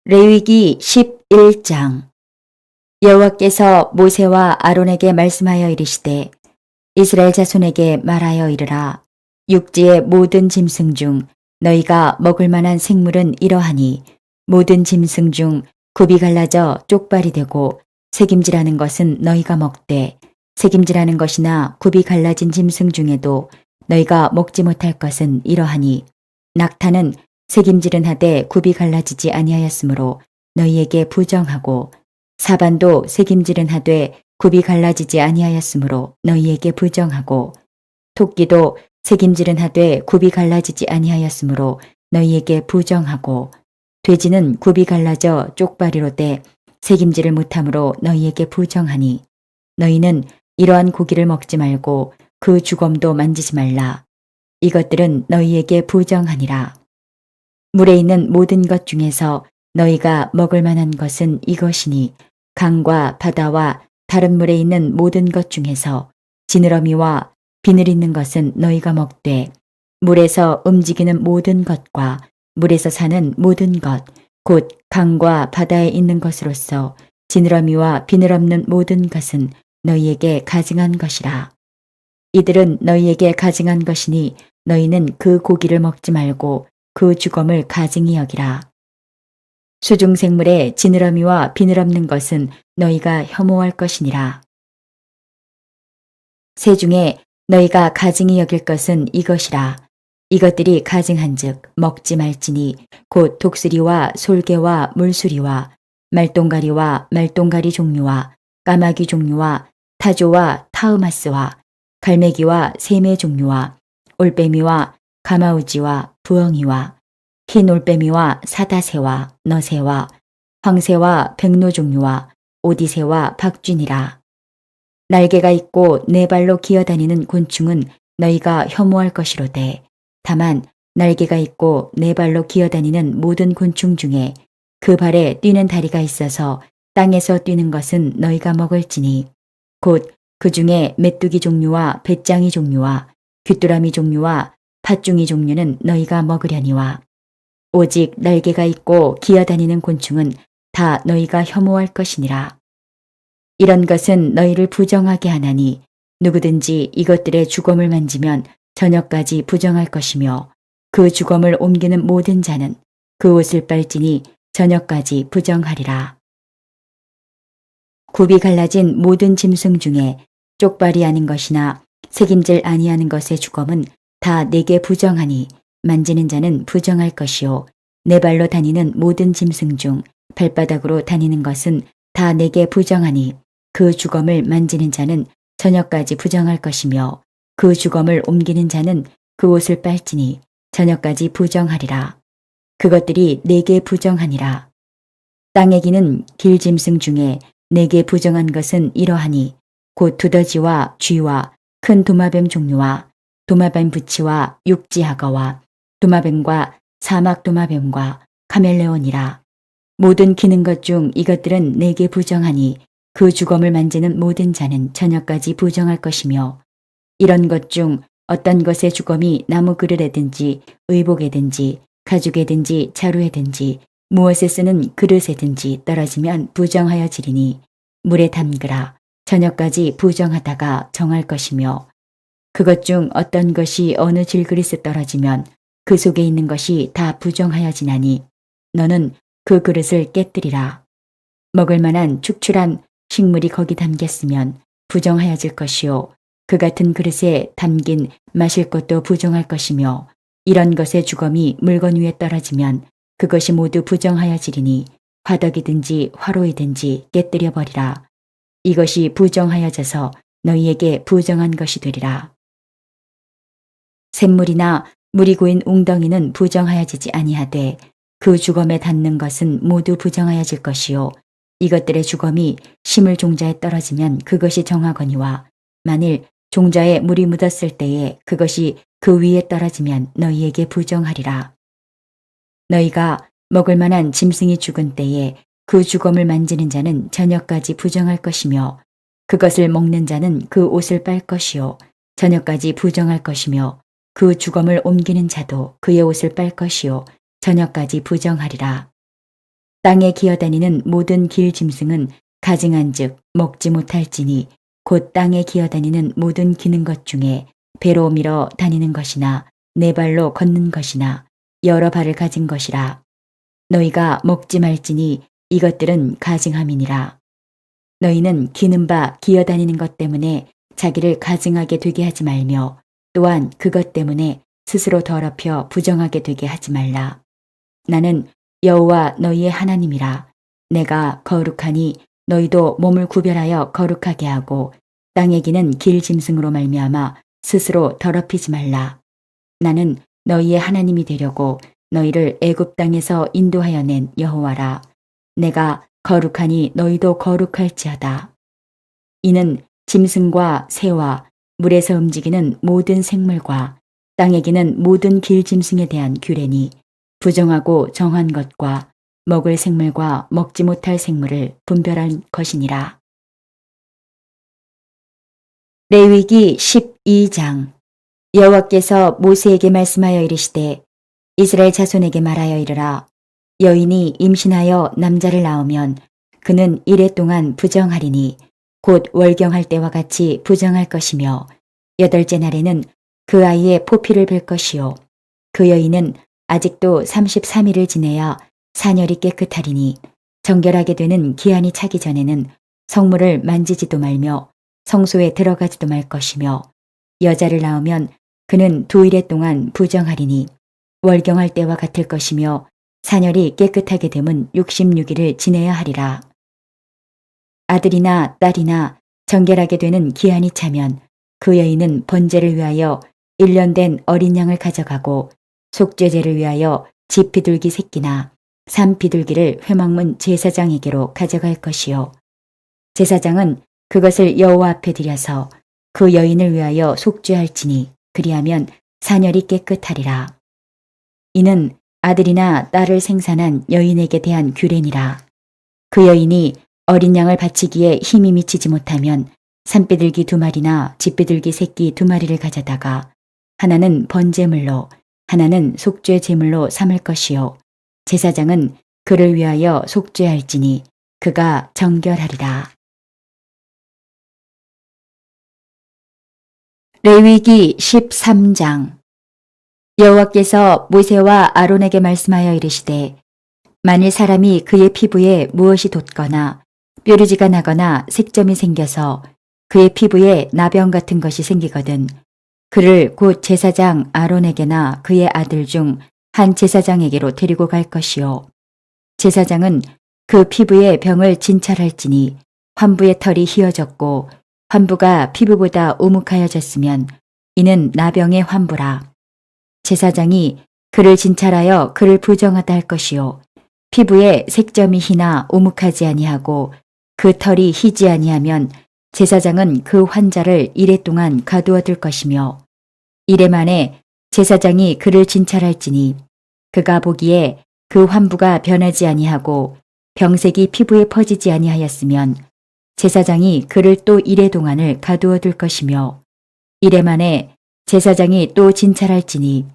레위기 11장. 여호와께서 모세와 아론에게 말씀하여 이르시되 이스라엘 자손에게 말하여 이르라. 육지의 모든 짐승 중 너희가 먹을 만한 생물은 이러하니 모든 짐승 중 굽이 갈라져 쪽발이 되고 새김질하는 것은 너희가 먹되 새김질하는 것이나 굽이 갈라진 짐승 중에도 너희가 먹지 못할 것은 이러하니 낙타는 새김질은 하되 굽이 갈라지지 아니하였으므로 너희에게 부정하고 사반도 새김질은 하되 굽이 갈라지지 아니하였으므로 너희에게 부정하고 토끼도 새김질은 하되 굽이 갈라지지 아니하였으므로 너희에게 부정하고 돼지는 굽이 갈라져 쪽발이로 돼 새김질을 못하므로 너희에게 부정하니 너희는 이러한 고기를 먹지 말고 그 주검도 만지지 말라. 이것들은 너희에게 부정하니라. 물에 있는 모든 것 중에서 너희가 먹을 만한 것은 이것이니 강과 바다와 다른 물에 있는 모든 것 중에서 지느러미와 비늘 있는 것은 너희가 먹되 물에서 움직이는 모든 것과 물에서 사는 모든 것, 곧 강과 바다에 있는 것으로서 지느러미와 비늘 없는 모든 것은 너희에게 가증한 것이라. 이들은 너희에게 가증한 것이니 너희는 그 고기를 먹지 말고 그 주검을 가증히 여기라. 수중생물의 지느러미와 비늘 없는 것은 너희가 혐오할 것이니라. 새 중에 너희가 가증히 여길 것은 이것이라. 이것들이 가증한즉 먹지 말지니 곧 독수리와 솔개와 물수리와 말똥가리와 말똥가리 종류와 까마귀 종류와 타조와 타흐마스와 갈매기와 새매 종류와 올빼미와 가마우지와 부엉이와 흰 올빼미와 사다새와 너새와 황새와 백로 종류와 오디새와 박쥐니라. 날개가 있고 네 발로 기어다니는 곤충은 너희가 혐오할 것이로되 다만 날개가 있고 네 발로 기어다니는 모든 곤충 중에 그 발에 뛰는 다리가 있어서 땅에서 뛰는 것은 너희가 먹을지니 곧 그 중에 메뚜기 종류와 배짱이 종류와 귀뚜라미 종류와 팥중이 종류는 너희가 먹으려니와 오직 날개가 있고 기어다니는 곤충은 다 너희가 혐오할 것이니라. 이런 것은 너희를 부정하게 하나니 누구든지 이것들의 주검을 만지면 저녁까지 부정할 것이며 그 주검을 옮기는 모든 자는 그 옷을 빨지니 저녁까지 부정하리라. 굽이 갈라진 모든 짐승 중에 쪽발이 아닌 것이나 새김질 아니하는 것의 주검은 다 내게 부정하니 만지는 자는 부정할 것이요 네 발로 다니는 모든 짐승 중 발바닥으로 다니는 것은 다 내게 부정하니 그 주검을 만지는 자는 저녁까지 부정할 것이며 그 주검을 옮기는 자는 그 옷을 빨지니 저녁까지 부정하리라. 그것들이 내게 부정하니라. 땅에 기는 길짐승 중에 내게 부정한 것은 이러하니 곧 두더지와 쥐와 큰 도마뱀 종류와 도마뱀 부치와 육지하거와 도마뱀과 사막 도마뱀과 카멜레온이라. 모든 기는 것 중 이것들은 내게 부정하니 그 주검을 만지는 모든 자는 저녁까지 부정할 것이며 이런 것 중 어떤 것의 주검이 나무 그릇에든지 의복에든지 가죽에든지 자루에든지 무엇에 쓰는 그릇에든지 떨어지면 부정하여 지리니 물에 담그라. 저녁까지 부정하다가 정할 것이며 그것 중 어떤 것이 어느 질그릇에 떨어지면 그 속에 있는 것이 다 부정하여 지나니 너는 그 그릇을 깨뜨리라. 먹을 만한 축출한 식물이 거기 담겼으면 부정하여질 것이요 그 같은 그릇에 담긴 마실 것도 부정할 것이며 이런 것의 주검이 물건 위에 떨어지면 그것이 모두 부정하여지리니 화덕이든지 화로이든지 깨뜨려 버리라. 이것이 부정하여져서 너희에게 부정한 것이 되리라. 샘물이나 물이 고인 웅덩이는 부정하여지지 아니하되 그 주검에 닿는 것은 모두 부정하여질 것이요 이것들의 주검이 시물 종자에 떨어지면 그것이 정하거니와 만일 종자에 물이 묻었을 때에 그것이 그 위에 떨어지면 너희에게 부정하리라. 너희가 먹을 만한 짐승이 죽은 때에 그 주검을 만지는 자는 저녁까지 부정할 것이며 그것을 먹는 자는 그 옷을 빨 것이요 저녁까지 부정할 것이며 그 주검을 옮기는 자도 그의 옷을 빨 것이요 저녁까지 부정하리라. 땅에 기어다니는 모든 길 짐승은 가증한즉 먹지 못할지니 곧 땅에 기어다니는 모든 기는 것 중에 배로 밀어 다니는 것이나 네 발로 걷는 것이나 여러 발을 가진 것이라. 너희가 먹지 말지니 이것들은 가증함이니라. 너희는 기는 바 기어다니는 것 때문에 자기를 가증하게 되게 하지 말며 또한 그것 때문에 스스로 더럽혀 부정하게 되게 하지 말라. 나는 여호와 너희의 하나님이라. 내가 거룩하니 너희도 몸을 구별하여 거룩하게 하고 땅에 기는 길 짐승으로 말미암아 스스로 더럽히지 말라. 나는 너희의 하나님이 되려고 너희를 애굽 땅에서 인도하여 낸 여호와라. 내가 거룩하니 너희도 거룩할지어다. 이는 짐승과 새와 물에서 움직이는 모든 생물과 땅에 기는 모든 길 짐승에 대한 규례니 부정하고 정한 것과 먹을 생물과 먹지 못할 생물을 분별한 것이니라. 레위기 12장. 여호와께서 모세에게 말씀하여 이르시되 이스라엘 자손에게 말하여 이르라. 여인이 임신하여 남자를 낳으면 그는 이래 동안 부정하리니 곧 월경할 때와 같이 부정할 것이며 8째 날에는 그 아이의 포피를 뵐 것이요 그 여인은 아직도 33일을 지내야 사녀리 깨끗하리니 정결하게 되는 기한이 차기 전에는 성물을 만지지도 말며 성소에 들어가지도 말 것이며 여자를 낳으면 그는 2일 동안 부정하리니 월경할 때와 같을 것이며 사녀리 깨끗하게 됨은 66일을 지내야 하리라. 아들이나 딸이나 정결하게 되는 기한이 차면 그 여인은 번제를 위하여 1년 된 어린 양을 가져가고 속죄제를 위하여 집 비둘기 새끼나 산 비둘기를 회막문 제사장에게로 가져갈 것이요 제사장은 그것을 여호와 앞에 드려서 그 여인을 위하여 속죄할지니 그리하면 사녀리 깨끗하리라. 이는 아들이나 딸을 생산한 여인에게 대한 규례니라. 그 여인이 어린 양을 바치기에 힘이 미치지 못하면 산비둘기 2마리나 집비둘기 새끼 2마리를 가져다가 하나는 번제물로 하나는 속죄 제물로 삼을 것이요 제사장은 그를 위하여 속죄할지니 그가 정결하리라. 레위기 13장. 여호와께서 모세와 아론에게 말씀하여 이르시되 만일 사람이 그의 피부에 무엇이 돋거나 뾰루지가 나거나 색점이 생겨서 그의 피부에 나병 같은 것이 생기거든 그를 곧 제사장 아론에게나 그의 아들 중 한 제사장에게로 데리고 갈 것이요 제사장은 그 피부의 병을 진찰할지니 환부의 털이 휘어졌고 환부가 피부보다 우묵하여졌으면 이는 나병의 환부라. 제사장이 그를 진찰하여 그를 부정하다 할 것이요 피부에 색점이 희나 우묵하지 아니하고 그 털이 희지 아니하면 제사장은 그 환자를 이래 동안 가두어 둘 것이며 이래 만에 제사장이 그를 진찰할지니 그가 보기에 그 환부가 변하지 아니하고 병색이 피부에 퍼지지 아니하였으면 제사장이 그를 또 이래 동안을 가두어 둘 것이며 이래 만에 제사장이 또 진찰할지니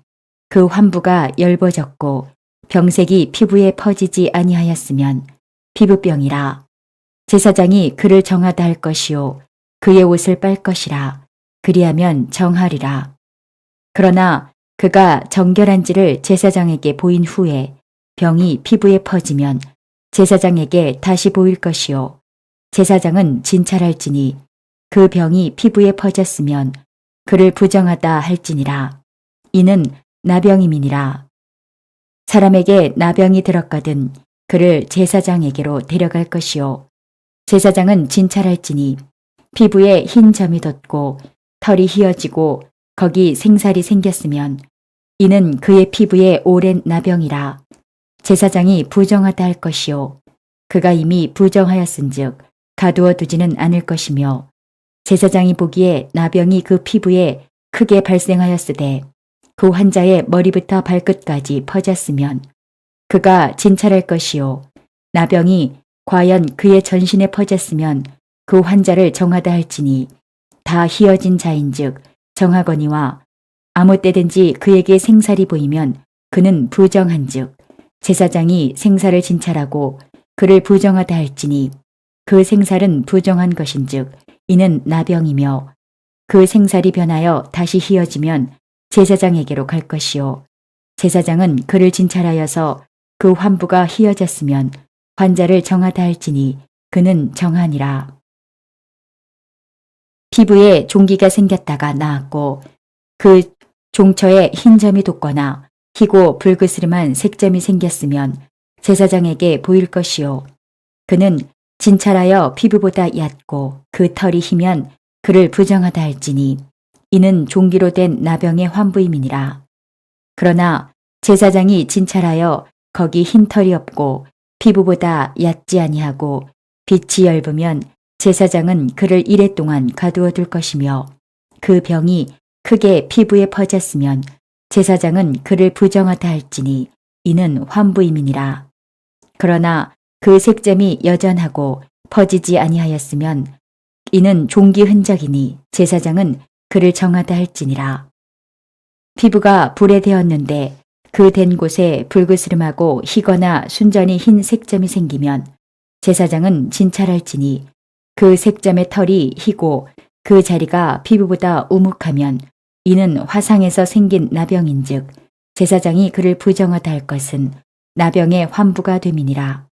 그 환부가 엷어졌고 병색이 피부에 퍼지지 아니하였으면 피부병이라. 제사장이 그를 정하다 할 것이요 그의 옷을 빨 것이라. 그리하면 정하리라. 그러나 그가 정결한지를 제사장에게 보인 후에 병이 피부에 퍼지면 제사장에게 다시 보일 것이요 제사장은 진찰할지니 그 병이 피부에 퍼졌으면 그를 부정하다 할지니라. 이는 나병임이니라. 사람에게 나병이 들었거든 그를 제사장에게로 데려갈 것이요 제사장은 진찰할지니 피부에 흰 점이 돋고 털이 휘어지고 거기 생살이 생겼으면 이는 그의 피부에 오랜 나병이라. 제사장이 부정하다 할 것이요 그가 이미 부정하였은즉 가두어 두지는 않을 것이며 제사장이 보기에 나병이 그 피부에 크게 발생하였으되 그 환자의 머리부터 발끝까지 퍼졌으면 그가 진찰할 것이요 나병이 과연 그의 전신에 퍼졌으면 그 환자를 정하다 할지니 다 희어진 자인즉 정하거니와 아무 때든지 그에게 생살이 보이면 그는 부정한즉 제사장이 생사를 진찰하고 그를 부정하다 할지니 그 생살은 부정한 것인즉 이는 나병이며 그 생살이 변하여 다시 희어지면 제사장에게로 갈 것이요 제사장은 그를 진찰하여서 그 환부가 희어졌으면 환자를 정하다 할지니 그는 정하니라. 피부에 종기가 생겼다가 나았고 그 종처에 흰 점이 돋거나 희고 불그스름한 색점이 생겼으면 제사장에게 보일 것이요 그는 진찰하여 피부보다 얕고 그 털이 희면 그를 부정하다 할지니 이는 종기로 된 나병의 환부임이니라. 그러나 제사장이 진찰하여 거기 흰 털이 없고 피부보다 얕지 아니하고 빛이 엷으면 제사장은 그를 이레 동안 가두어 둘 것이며 그 병이 크게 피부에 퍼졌으면 제사장은 그를 부정하다 할지니 이는 환부임이니라. 그러나 그 색점이 여전하고 퍼지지 아니하였으면 이는 종기 흔적이니 제사장은 그를 정하다 할지니라. 피부가 불에 데었는데 그 된 곳에 불그스름하고 희거나 순전히 흰 색점이 생기면 제사장은 진찰할지니 그 색점의 털이 희고 그 자리가 피부보다 우묵하면 이는 화상에서 생긴 나병인즉 제사장이 그를 부정하다 할 것은 나병의 환부가 됨이니라.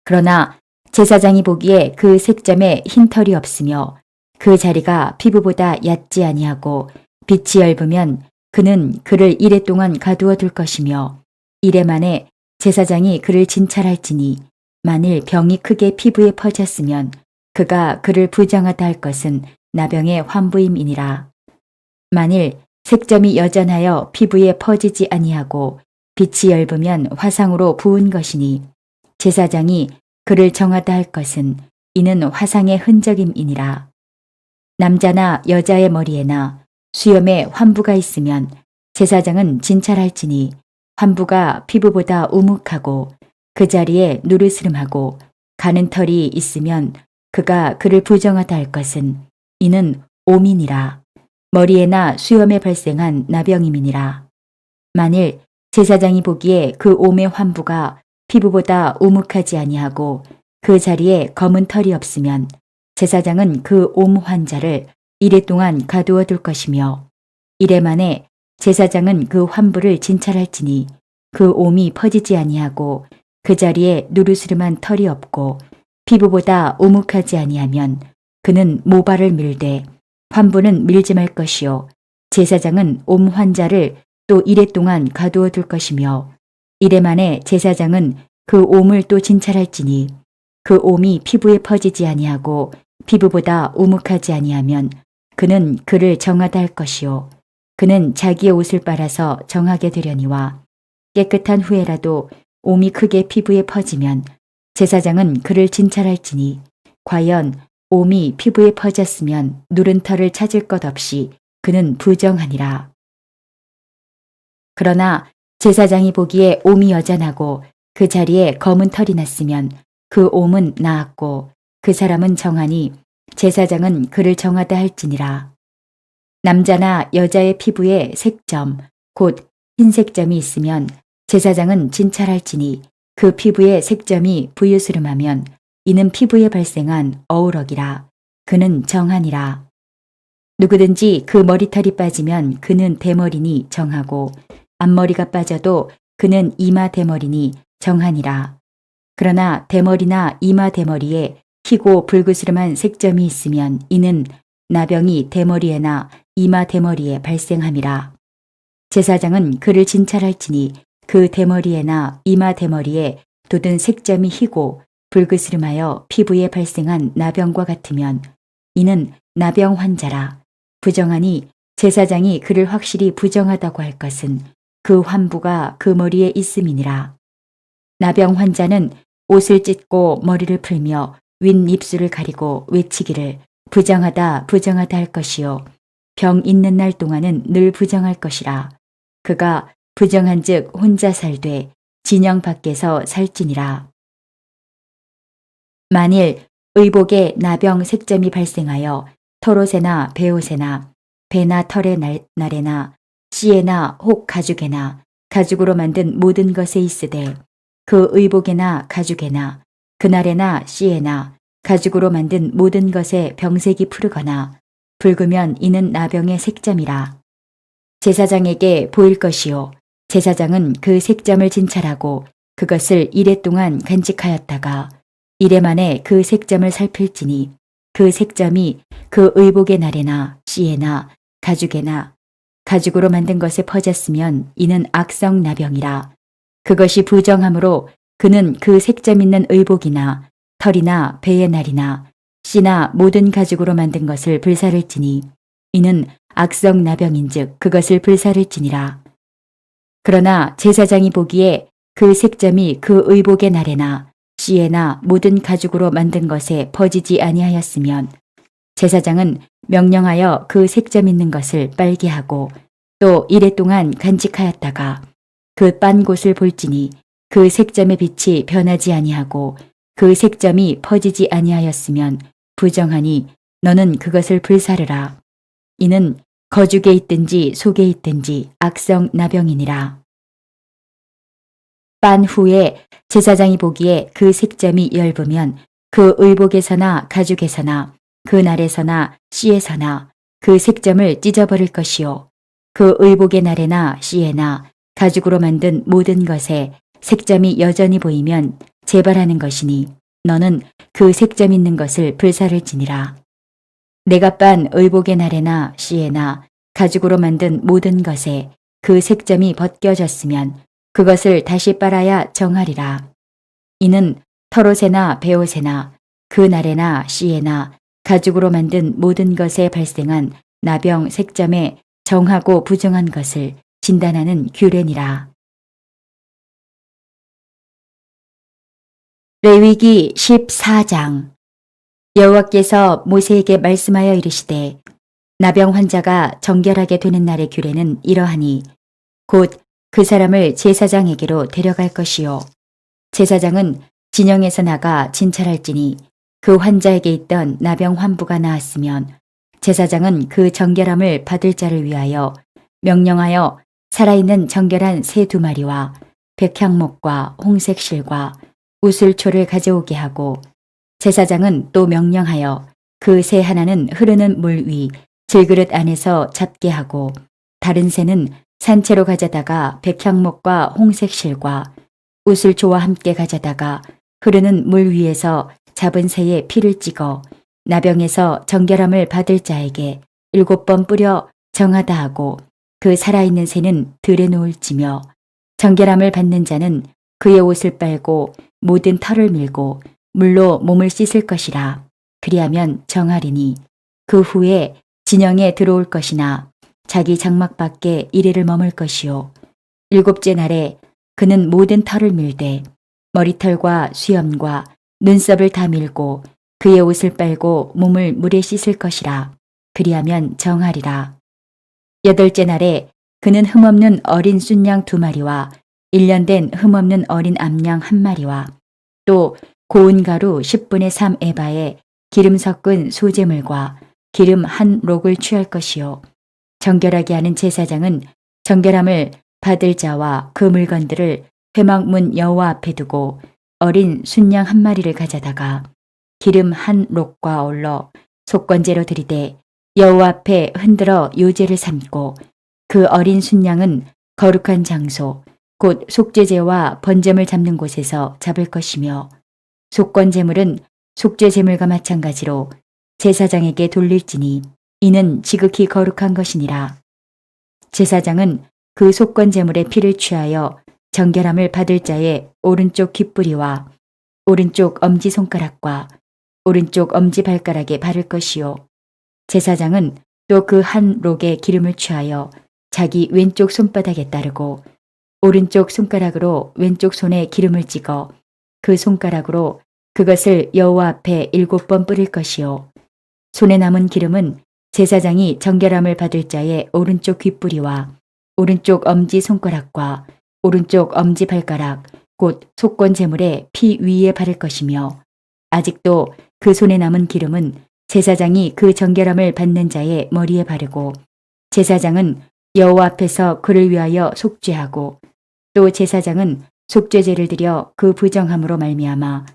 그러나 제사장이 보기에 그 색점에 흰 털이 없으며 그 자리가 피부보다 얕지 아니하고 빛이 엷으면 그는 그를 이레 동안 가두어 둘 것이며 이레 만에 제사장이 그를 진찰할지니 만일 병이 크게 피부에 퍼졌으면 그가 그를 부정하다 할 것은 나병의 환부임이니라. 만일 색점이 여전하여 피부에 퍼지지 아니하고 빛이 엷으면 화상으로 부은 것이니 제사장이 그를 정하다 할 것은 이는 화상의 흔적임이니라. 남자나 여자의 머리에나 수염에 환부가 있으면 제사장은 진찰할지니 환부가 피부보다 우묵하고 그 자리에 누르스름하고 가는 털이 있으면 그가 그를 부정하다 할 것은 이는 오민이라. 머리에나 수염에 발생한 나병임이니라. 만일 제사장이 보기에 그 옴의 환부가 피부보다 우묵하지 아니하고 그 자리에 검은 털이 없으면 제사장은 그 옴 환자를 이레 동안 가두어 둘 것이며 이레 만에 제사장은 그 환부를 진찰할지니 그 옴이 퍼지지 아니하고 그 자리에 누르스름한 털이 없고 피부보다 우묵하지 아니하면 그는 모발을 밀되 환부는 밀지 말 것이요 제사장은 옴 환자를 또 이레 동안 가두어 둘 것이며 이레 만에 제사장은 그 옴을 또 진찰할지니 그 옴이 피부에 퍼지지 아니하고 피부보다 우묵하지 아니하면 그는 그를 정하다 할 것이요 그는 자기의 옷을 빨아서 정하게 되려니와 깨끗한 후에라도 옴이 크게 피부에 퍼지면 제사장은 그를 진찰할지니 과연 옴이 피부에 퍼졌으면 누른 털을 찾을 것 없이 그는 부정하니라. 그러나 제사장이 보기에 옴이 여전하고 그 자리에 검은 털이 났으면 그 옴은 나았고 그 사람은 정하니 제사장은 그를 정하다 할지니라. 남자나 여자의 피부에 색점, 곧 흰색점이 있으면 제사장은 진찰할지니 그 피부에 색점이 부유스름하면 이는 피부에 발생한 어우럭이라. 그는 정하니라. 누구든지 그 머리털이 빠지면 그는 대머리니 정하고 앞머리가 빠져도 그는 이마 대머리니 정하니라. 그러나 대머리나 이마 대머리에 희고 불그스름한 색점이 있으면 이는 나병이 대머리에나 이마 대머리에 발생함이라. 제사장은 그를 진찰할지니 그 대머리에나 이마 대머리에 돋은 색점이 희고 불그스름하여 피부에 발생한 나병과 같으면 이는 나병 환자라. 부정하니 제사장이 그를 확실히 부정하다고 할 것은 그 환부가 그 머리에 있음이니라. 나병 환자는 옷을 찢고 머리를 풀며 윗입술을 가리고 외치기를 부정하다 부정하다 할 것이요 병 있는 날 동안은 늘 부정할 것이라. 그가 부정한즉 혼자 살되 진영 밖에서 살지니라. 만일 의복에 나병 색점이 발생하여 털옷에나 베옷에나 배나 털의 날에나 씨에나 혹 가죽에나 가죽으로 만든 모든 것에 있으되 그 의복에나 가죽에나 그날에나 씨에나 가죽으로 만든 모든 것에 병색이 푸르거나 붉으면 이는 나병의 색점이라. 제사장에게 보일 것이요 제사장은 그 색점을 진찰하고 그것을 이레 동안 간직하였다가 이레 만에 그 색점을 살필지니 그 색점이 그 의복의 날에나 씨에나 가죽에나 가죽으로 만든 것에 퍼졌으면 이는 악성 나병이라. 그것이 부정함으로 그는 그 색점 있는 의복이나 털이나 배의 날이나 씨나 모든 가죽으로 만든 것을 불사를지니 이는 악성 나병인즉 그것을 불사를지니라. 그러나 제사장이 보기에 그 색점이 그 의복의 날에나 씨에나 모든 가죽으로 만든 것에 퍼지지 아니하였으면 제사장은 명령하여 그 색점 있는 것을 빨게 하고 또 이레 동안 간직하였다가 그 빤 곳을 볼지니 그 색점의 빛이 변하지 아니하고 그 색점이 퍼지지 아니하였으면 부정하니 너는 그것을 불사르라. 이는 거죽에 있든지 속에 있든지 악성 나병이니라. 빤 후에 제사장이 보기에 그 색점이 엷으면 그 의복에서나 가죽에서나 그 날에서나 씨에서나 그 색점을 찢어버릴 것이요 그 의복의 날에나 씨에나 가죽으로 만든 모든 것에 색점이 여전히 보이면 재발하는 것이니 너는 그 색점 있는 것을 불사를지니라. 내가 빤 의복의 날에나 씨에나 가죽으로 만든 모든 것에 그 색점이 벗겨졌으면 그것을 다시 빨아야 정하리라. 이는 털옷에나 베옷에나 그 날에나 씨에나 가죽으로 만든 모든 것에 발생한 나병 색점에 정하고 부정한 것을 진단하는 규례니라. 레위기 14장. 여호와께서 모세에게 말씀하여 이르시되 나병 환자가 정결하게 되는 날의 규례는 이러하니 곧 그 사람을 제사장에게로 데려갈 것이요 제사장은 진영에서 나가 진찰할지니 그 환자에게 있던 나병 환부가 나았으면 제사장은 그 정결함을 받을 자를 위하여 명령하여 살아있는 정결한 새 2마리와 백향목과 홍색 실과 우슬초를 가져오게 하고 제사장은 또 명령하여 그 새 하나는 흐르는 물 위 질그릇 안에서 잡게 하고 다른 새는 산채로 가져다가 백향목과 홍색 실과 우슬초와 함께 가져다가 흐르는 물 위에서 잡은 새의 피를 찍어 나병에서 정결함을 받을 자에게 7번 뿌려 정하다 하고 그 살아있는 새는 들에 놓을지며 정결함을 받는 자는 그의 옷을 빨고 모든 털을 밀고 물로 몸을 씻을 것이라. 그리하면 정하리니 그 후에 진영에 들어올 것이나 자기 장막 밖에 이래를 머물 것이요 7째 날에 그는 모든 털을 밀되 머리털과 수염과 눈썹을 다 밀고 그의 옷을 빨고 몸을 물에 씻을 것이라. 그리하면 정하리라. 8째 날에 그는 흠없는 어린 순양 2마리와 1년 된 흠없는 어린 암양 1마리와 또 고운 가루 10분의 3 에바에 기름 섞은 소재물과 기름 1록을 취할 것이요 정결하게 하는 제사장은 정결함을 받을 자와 그 물건들을 회막문 여호와 앞에 두고 어린 순양 1마리를 가져다가 기름 1록과 어울러 속건제로 드리되 여호와 앞에 흔들어 요제를 삼고 그 어린 순양은 거룩한 장소 곧 속죄제와 번제물 잡는 곳에서 잡을 것이며 속건제물은 속죄제물과 마찬가지로 제사장에게 돌릴지니 이는 지극히 거룩한 것이니라. 제사장은 그 속건제물의 피를 취하여 정결함을 받을 자의 오른쪽 귓뿌리와 오른쪽 엄지손가락과 오른쪽 엄지발가락에 바를 것이요 제사장은 또 그 1록의 기름을 취하여 자기 왼쪽 손바닥에 따르고 오른쪽 손가락으로 왼쪽 손에 기름을 찍어 그 손가락으로 그것을 여호와 앞에 7번 뿌릴 것이요 손에 남은 기름은 제사장이 정결함을 받을 자의 오른쪽 귓뿌리와 오른쪽 엄지손가락과 오른쪽 엄지발가락 곧 속건제물의 피 위에 바를 것이며 아직도 그 손에 남은 기름은 제사장이 그 정결함을 받는 자의 머리에 바르고 제사장은 여호와 앞에서 그를 위하여 속죄하고 또 제사장은 속죄제를 드려 그 부정함으로 말미암아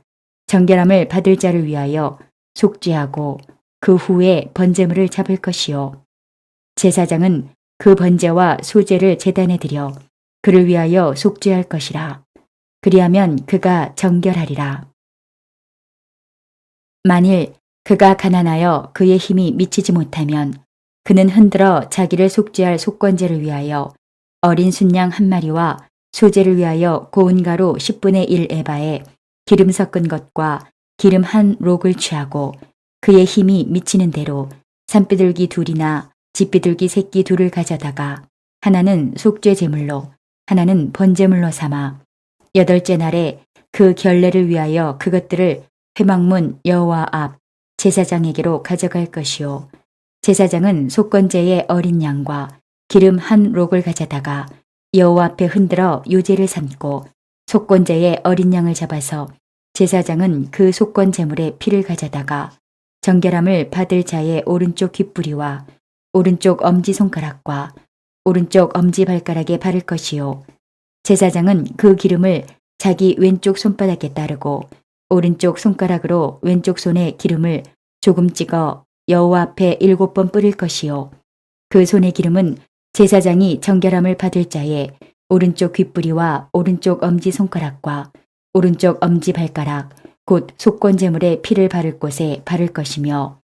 정결함을 받을 자를 위하여 속죄하고 그 후에 번제물을 잡을 것이요 제사장은 그 번제와 소제를 제단에 드려 그를 위하여 속죄할 것이라. 그리하면 그가 정결하리라. 만일 그가 가난하여 그의 힘이 미치지 못하면 그는 흔들어 자기를 속죄할 속건제를 위하여 어린 순양 한 마리와 소제를 위하여 고운 가루 10분의 1 에바에 기름 섞은 것과 기름 한 록을 취하고 그의 힘이 미치는 대로 산비둘기 둘이나 집비둘기 새끼 둘을 가져다가 하나는 속죄 제물로 하나는 번제물로 삼아 8째 날에 그 결례를 위하여 그것들을 회막문 여호와 앞 제사장에게로 가져갈 것이요 제사장은 속건제의 어린 양과 기름 한 록을 가져다가 여호와 앞에 흔들어 요제를 삼고 속건제의 어린 양을 잡아서 제사장은 그 속건 제물의 피를 가져다가 정결함을 받을 자의 오른쪽 귓부리와 오른쪽 엄지손가락과 오른쪽 엄지발가락에 바를 것이요 제사장은 그 기름을 자기 왼쪽 손바닥에 따르고 오른쪽 손가락으로 왼쪽 손에 기름을 조금 찍어 여호와 앞에 7번 뿌릴 것이요 그 손의 기름은 제사장이 정결함을 받을 자의 오른쪽 귓부리와 오른쪽 엄지손가락과 오른쪽 엄지발가락 곧 속건제물의 피를 바를 곳에 바를 것이며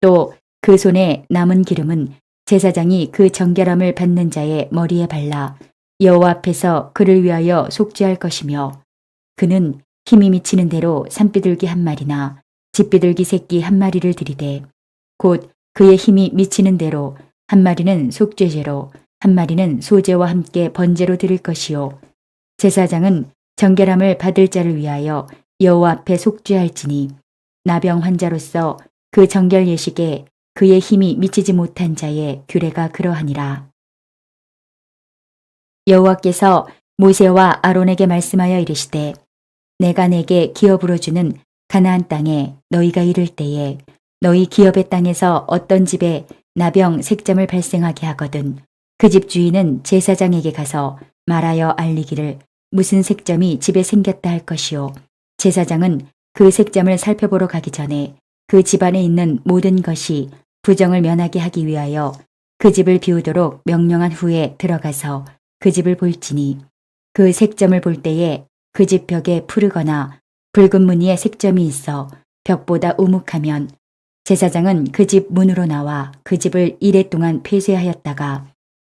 또 그 손에 남은 기름은 제사장이 그 정결함을 받는 자의 머리에 발라 여호와 앞에서 그를 위하여 속죄할 것이며 그는 힘이 미치는 대로 산비둘기 한 마리나 집비둘기 새끼 한 마리를 들이되 곧 그의 힘이 미치는 대로 한 마리는 속죄제로 한 마리는 소제와 함께 번제로 드릴 것이요 제사장은 정결함을 받을 자를 위하여 여호와 앞에 속죄할지니 나병 환자로서 그 정결 예식에 그의 힘이 미치지 못한 자의 규례가 그러하니라. 여호와께서 모세와 아론에게 말씀하여 이르시되 내가 내게 기업으로 주는 가나안 땅에 너희가 이를 때에 너희 기업의 땅에서 어떤 집에 나병 색점을 발생하게 하거든 그 집 주인은 제사장에게 가서 말하여 알리기를 무슨 색점이 집에 생겼다 할 것이요 제사장은 그 색점을 살펴보러 가기 전에 그 집안에 있는 모든 것이 부정을 면하게 하기 위하여 그 집을 비우도록 명령한 후에 들어가서 그 집을 볼지니 그 색점을 볼 때에 그 집 벽에 푸르거나 붉은 무늬의 색점이 있어 벽보다 우묵하면 제사장은 그 집 문으로 나와 그 집을 이래 동안 폐쇄하였다가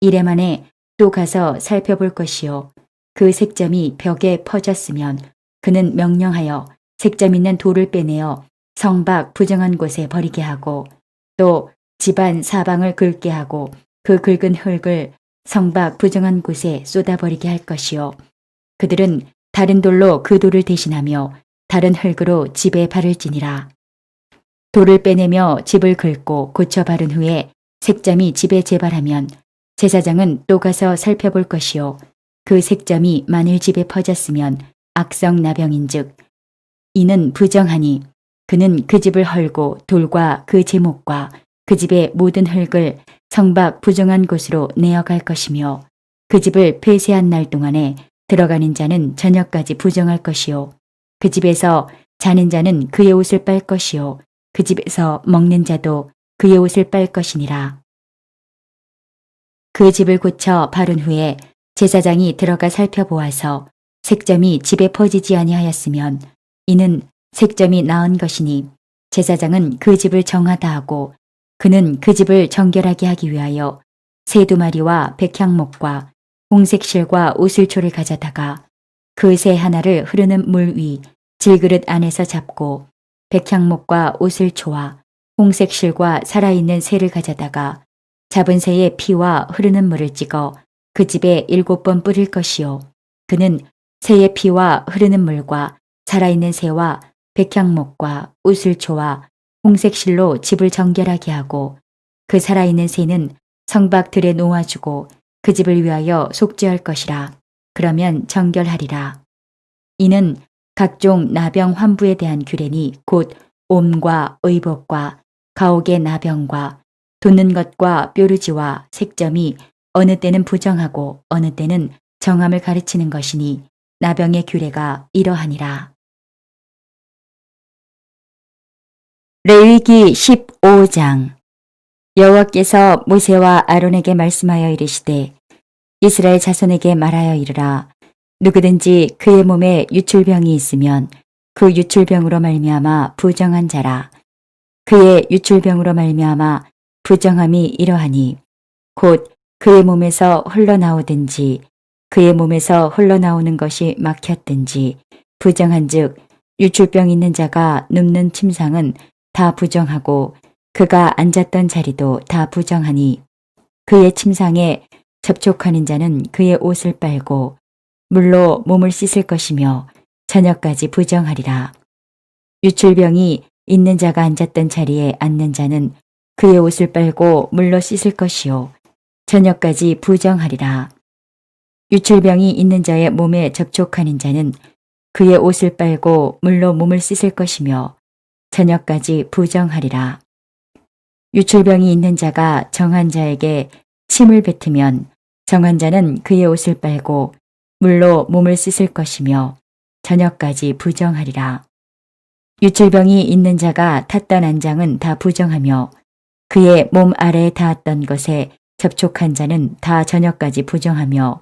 이래 만에 또 가서 살펴볼 것이요 그 색점이 벽에 퍼졌으면 그는 명령하여 색점 있는 돌을 빼내어 성 밖 부정한 곳에 버리게 하고 또 집안 사방을 긁게 하고 그 긁은 흙을 성 밖 부정한 곳에 쏟아버리게 할 것이요 그들은 다른 돌로 그 돌을 대신하며 다른 흙으로 집에 바를지니라. 돌을 빼내며 집을 긁고 고쳐 바른 후에 색점이 집에 재발하면 제사장은 또 가서 살펴볼 것이요 그 색점이 만일 집에 퍼졌으면 악성 나병인즉 이는 부정하니 그는 그 집을 헐고 돌과 그 제목과 그 집의 모든 흙을 성밖 부정한 곳으로 내어갈 것이며 그 집을 폐쇄한 날 동안에 들어가는 자는 저녁까지 부정할 것이요 그 집에서 자는 자는 그의 옷을 빨 것이요 그 집에서 먹는 자도 그의 옷을 빨 것이니라. 그 집을 고쳐 바른 후에 제사장이 들어가 살펴보아서 색점이 집에 퍼지지 아니하였으면 이는 색점이 나은 것이니 제사장은 그 집을 정하다 하고 그는 그 집을 정결하게 하기 위하여 새 2마리와 백향목과 홍색 실과 우슬초를 가져다가 그 새 하나를 흐르는 물 위 질그릇 안에서 잡고 백향목과 우슬초와 홍색 실과 살아있는 새를 가져다가 잡은 새의 피와 흐르는 물을 찍어 그 집에 7번 뿌릴 것이요 그는 새의 피와 흐르는 물과 살아있는 새와 백향목과 우슬초와 홍색 실로 집을 정결하게 하고 그 살아있는 새는 성밖 들에 놓아주고 그 집을 위하여 속죄할 것이라. 그러면 정결하리라. 이는 각종 나병 환부에 대한 규례니 곧 옴과 의복과 가옥의 나병과 돋는 것과 뾰루지와 색점이 어느 때는 부정하고 어느 때는 정함을 가르치는 것이니 나병의 규례가 이러하니라. 레위기 15장. 여호와께서 모세와 아론에게 말씀하여 이르시되 이스라엘 자손에게 말하여 이르라. 누구든지 그의 몸에 유출병이 있으면 그 유출병으로 말미암아 부정한 자라. 그의 유출병으로 말미암아 부정함이 이러하니 곧 그의 몸에서 흘러나오든지 그의 몸에서 흘러나오는 것이 막혔든지 부정한즉 유출병 있는 자가 눕는 침상은 다 부정하고 그가 앉았던 자리도 다 부정하니 그의 침상에 접촉하는 자는 그의 옷을 빨고 물로 몸을 씻을 것이며 저녁까지 부정하리라. 유출병이 있는 자가 앉았던 자리에 앉는 자는 그의 옷을 빨고 물로 씻을 것이요 저녁까지 부정하리라. 유출병이 있는 자의 몸에 접촉하는 자는 그의 옷을 빨고 물로 몸을 씻을 것이며 저녁까지 부정하리라. 유출병이 있는 자가 정한 자에게 침을 뱉으면 정한 자는 그의 옷을 빨고 물로 몸을 씻을 것이며 저녁까지 부정하리라. 유출병이 있는 자가 탔던 안장은 다 부정하며 그의 몸 아래에 닿았던 것에 접촉한 자는 다 저녁까지 부정하며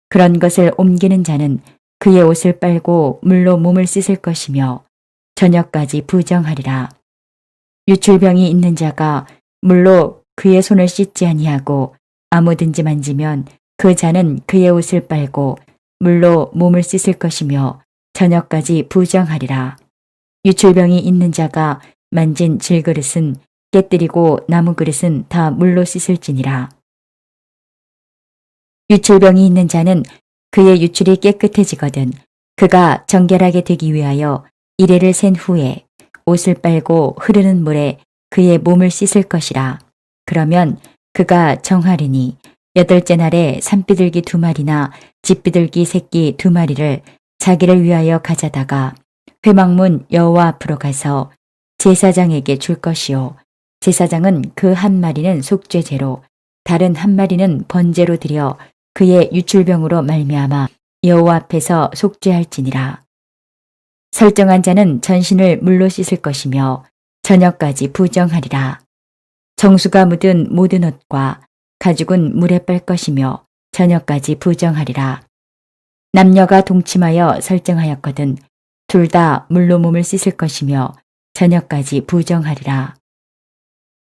그런 것을 옮기는 자는 그의 옷을 빨고 물로 몸을 씻을 것이며 저녁까지 부정하리라. 유출병이 있는 자가 물로 그의 손을 씻지 아니하고 아무든지 만지면 그 자는 그의 옷을 빨고 물로 몸을 씻을 것이며 저녁까지 부정하리라. 유출병이 있는 자가 만진 질그릇은 깨뜨리고 나무 그릇은 다 물로 씻을지니라. 유출병이 있는 자는 그의 유출이 깨끗해지거든 그가 정결하게 되기 위하여 이레를 센 후에 옷을 빨고 흐르는 물에 그의 몸을 씻을 것이라. 그러면 그가 정하리니 8째 날에 산비둘기 2마리나 집비둘기 새끼 2마리를 자기를 위하여 가져다가 회막문 여호와 앞으로 가서 제사장에게 줄 것이요 제사장은 그 1마리는 속죄제로 다른 1마리는 번제로 드려 그의 유출병으로 말미암아 여호와 앞에서 속죄할지니라. 설정한 자는 전신을 물로 씻을 것이며 저녁까지 부정하리라. 정수가 묻은 모든 옷과 가죽은 물에 빨 것이며 저녁까지 부정하리라. 남녀가 동침하여 설정하였거든 둘 다 물로 몸을 씻을 것이며 저녁까지 부정하리라.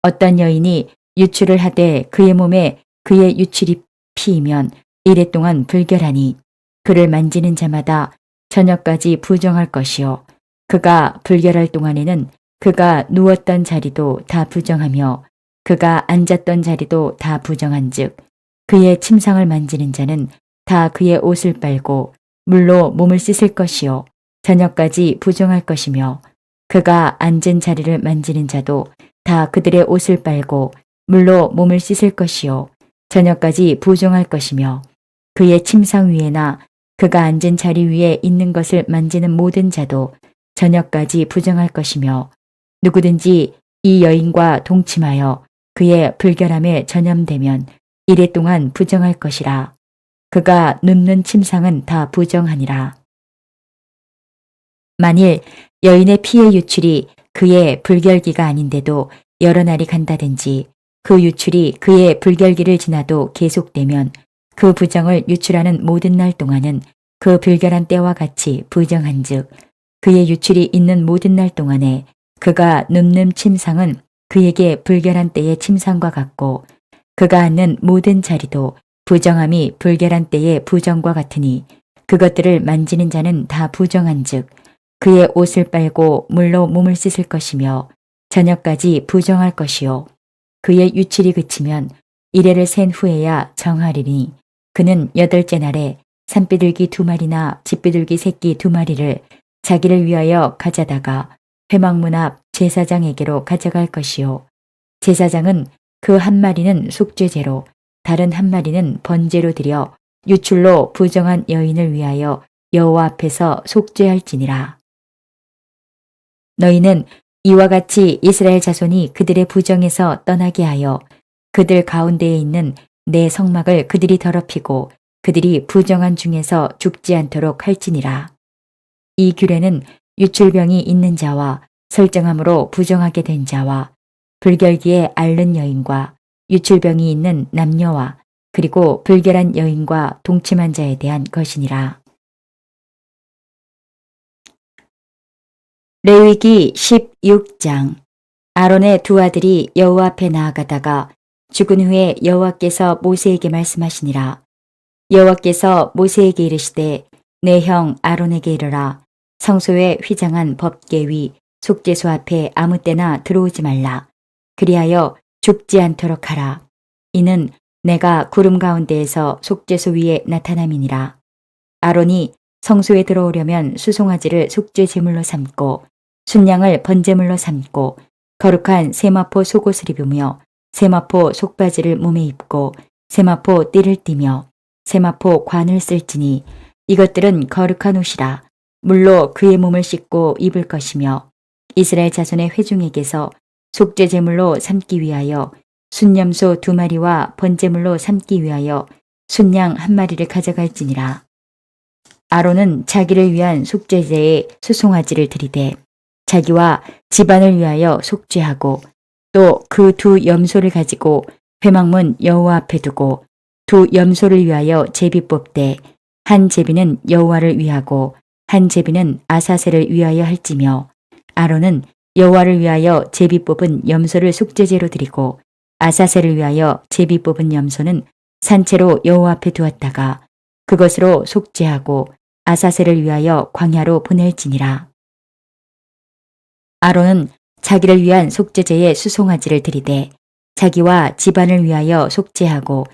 어떤 여인이 유출을 하되 그의 몸에 그의 유출이 피이면 이레 동안 불결하니 그를 만지는 자마다 저녁까지 부정할 것이요 그가 불결할 동안에는 그가 누웠던 자리도 다 부정하며 그가 앉았던 자리도 다 부정한즉 그의 침상을 만지는 자는 다 그의 옷을 빨고 물로 몸을 씻을 것이요 저녁까지 부정할 것이며 그가 앉은 자리를 만지는 자도 다 그들의 옷을 빨고 물로 몸을 씻을 것이요 저녁까지 부정할 것이며 그의 침상 위에나 그가 앉은 자리 위에 있는 것을 만지는 모든 자도 저녁까지 부정할 것이며 누구든지 이 여인과 동침하여 그의 불결함에 전염되면 이레 동안 부정할 것이라. 그가 눕는 침상은 다 부정하니라. 만일 여인의 피의 유출이 그의 불결기가 아닌데도 여러 날이 간다든지 그 유출이 그의 불결기를 지나도 계속되면 그 부정을 유출하는 모든 날 동안은 그 불결한 때와 같이 부정한즉 그의 유출이 있는 모든 날 동안에 그가 눕는 침상은 그에게 불결한 때의 침상과 같고 그가 앉는 모든 자리도 부정함이 불결한 때의 부정과 같으니 그것들을 만지는 자는 다 부정한즉 그의 옷을 빨고 물로 몸을 씻을 것이며 저녁까지 부정할 것이요 그의 유출이 그치면 이레를 센 후에야 정하리니 그는 8째 날에 산비둘기 2마리나 집비둘기 새끼 2마리를 자기를 위하여 가져다가 회막문 앞 제사장에게로 가져갈 것이요 제사장은 그 1마리는 속죄제로 다른 1마리는 번제로 드려 유출로 부정한 여인을 위하여 여호와 앞에서 속죄할지니라. 너희는 이와 같이 이스라엘 자손이 그들의 부정에서 떠나게 하여 그들 가운데에 있는 내 성막을 그들이 더럽히고 그들이 부정한 중에서 죽지 않도록 할지니라. 이 규례는 유출병이 있는 자와 설정함으로 부정하게 된 자와 불결기에 앓는 여인과 유출병이 있는 남녀와 그리고 불결한 여인과 동침한 자에 대한 것이니라. 레위기 16장. 아론의 두 아들이 여호와 앞에 나아가다가 죽은 후에 여호와께서 모세에게 말씀하시니라. 여호와께서 모세에게 이르시되 내 형 아론에게 이르라. 성소에 휘장한 법궤 위 속죄소 앞에 아무 때나 들어오지 말라. 그리하여 죽지 않도록 하라. 이는 내가 구름 가운데에서 속죄소 위에 나타남이니라. 아론이 성소에 들어오려면 수송아지를 속죄 제물로 삼고 순양을 번제물로 삼고 거룩한 세마포 속옷을 입으며 세마포 속바지를 몸에 입고 세마포 띠를 띠며 세마포 관을 쓸지니 이것들은 거룩한 옷이라. 물로 그의 몸을 씻고 입을 것이며 이스라엘 자손의 회중에게서 속죄 제물로 삼기 위하여 순염소 2마리와 번제물로 삼기 위하여 순양 1마리를 가져갈지니라. 아론은 자기를 위한 속죄제에 수송아지를 드리되 자기와 집안을 위하여 속죄하고 또 그 2 염소를 가지고 회막문 여호와 앞에 두고 2 염소를 위하여 제비 뽑되 한 제비는 여호와를 위하고 한 제비는 아사셀을 위하여 할지며 아론은 여호와를 위하여 제비 뽑은 염소를 속죄제로 드리고 아사셀을 위하여 제비 뽑은 염소는 산채로 여호와 앞에 두었다가 그것으로 속죄하고 아사셀을 위하여 광야로 보낼지니라. 아론은 자기를 위한 속죄제에 수송아지를 드리되 자기와 집안을 위하여 속죄하고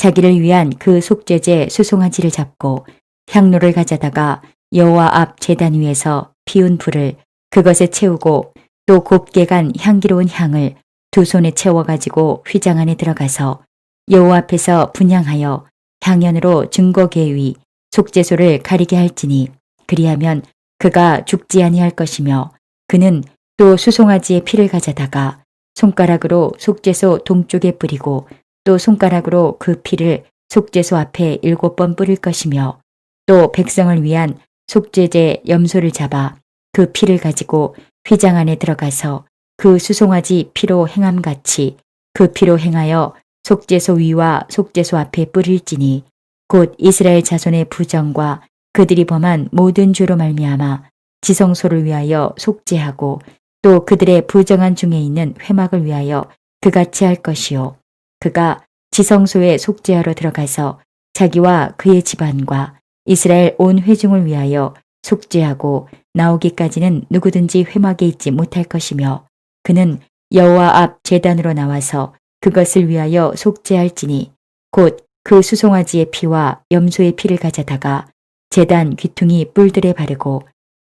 자기를 위한 그 속죄제 수송아지를 잡고 향로를 가져다가 여호와 앞 제단 위에서 피운 불을 그것에 채우고 또 곱게 간 향기로운 향을 2 손에 채워가지고 휘장 안에 들어가서 여호와 앞에서 분향하여 향연으로 증거궤 위 속죄소를 가리게 할지니 그리하면 그가 죽지 아니할 것이며 그는 또 수송아지의 피를 가져다가 손가락으로 속죄소 동쪽에 뿌리고 또 손가락으로 그 피를 속죄소 앞에 7번 뿌릴 것이며 또 백성을 위한 속죄제 염소를 잡아 그 피를 가지고 휘장 안에 들어가서 그 수송아지 피로 행함같이 그 피로 행하여 속죄소 위와 속죄소 앞에 뿌릴지니 곧 이스라엘 자손의 부정과 그들이 범한 모든 죄로 말미암아 지성소를 위하여 속죄하고 또 그들의 부정한 중에 있는 회막을 위하여 그같이 할 것이요 그가 지성소에 속죄하러 들어가서 자기와 그의 집안과 이스라엘 온 회중을 위하여 속죄하고 나오기까지는 누구든지 회막에 있지 못할 것이며 그는 여호와 앞 제단으로 나와서 그것을 위하여 속죄할지니 곧 그 수송아지의 피와 염소의 피를 가져다가 제단 귀퉁이 뿔들에 바르고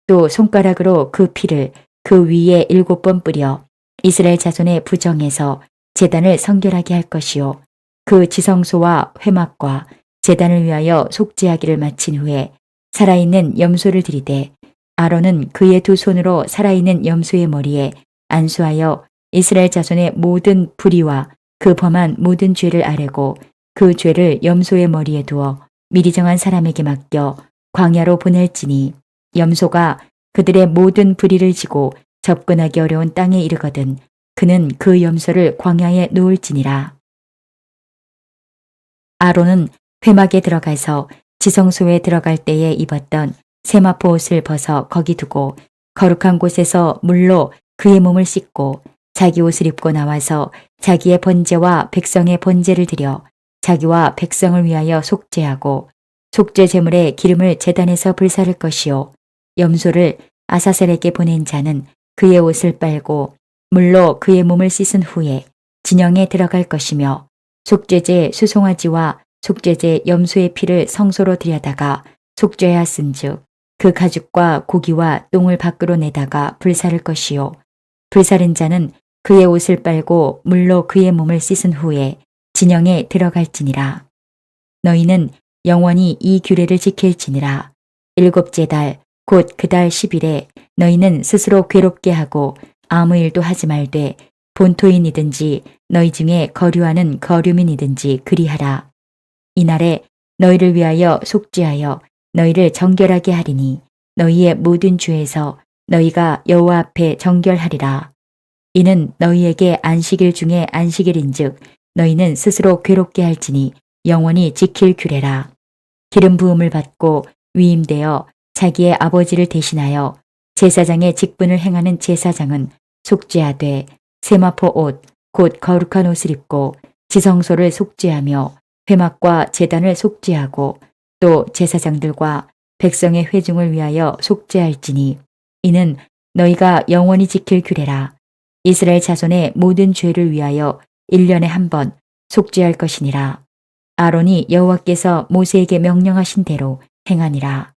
또 손가락으로 그 피를 그 위에 7번 뿌려 이스라엘 자손의 부정에서 제단을 성결하게 할 것이요 그 지성소와 회막과 제단을 위하여 속죄하기를 마친 후에 살아있는 염소를 드리되 아론은 그의 2 손으로 살아있는 염소의 머리에 안수하여 이스라엘 자손의 모든 불의와 그 범한 모든 죄를 아뢰고 그 죄를 염소의 머리에 두어 미리 정한 사람에게 맡겨 광야로 보낼지니 염소가 그들의 모든 불의를 지고 접근하기 어려운 땅에 이르거든 그는 그 염소를 광야에 놓을지니라. 아론은 회막에 들어가서 지성소에 들어갈 때에 입었던 세마포 옷을 벗어 거기 두고 거룩한 곳에서 물로 그의 몸을 씻고 자기 옷을 입고 나와서 자기의 번제와 백성의 번제를 드려 자기와 백성을 위하여 속죄하고 속죄 제물에 기름을 제단에서 불사를 것이요 염소를 아사셀에게 보낸 자는 그의 옷을 빨고 물로 그의 몸을 씻은 후에 진영에 들어갈 것이며 속죄제 수송아지와 속죄제 염소의 피를 성소로 들여다가 속죄하였은즉 그 가죽과 고기와 똥을 밖으로 내다가 불사를 것이요 불사른 자는 그의 옷을 빨고 물로 그의 몸을 씻은 후에 진영에 들어갈지니라. 너희는 영원히 이 규례를 지킬지니라. 7째 달 곧 그 달 10일에 너희는 스스로 괴롭게 하고 아무 일도 하지 말되 본토인이든지 너희 중에 거류하는 거류민이든지 그리하라. 이날에 너희를 위하여 속죄하여 너희를 정결하게 하리니 너희의 모든 죄에서 너희가 여호와 앞에 정결하리라. 이는 너희에게 안식일 중에 안식일인즉 너희는 스스로 괴롭게 할지니 영원히 지킬 규례라. 기름 부음을 받고 위임되어 자기의 아버지를 대신하여 제사장의 직분을 행하는 제사장은 속죄하되 세마포 옷 곧 거룩한 옷을 입고 지성소를 속죄하며 회막과 제단을 속죄하고 또 제사장들과 백성의 회중을 위하여 속죄할지니 이는 너희가 영원히 지킬 규례라. 이스라엘 자손의 모든 죄를 위하여 1년에 한 번 속죄할 것이니라. 아론이 여호와께서 모세에게 명령하신 대로 행하니라.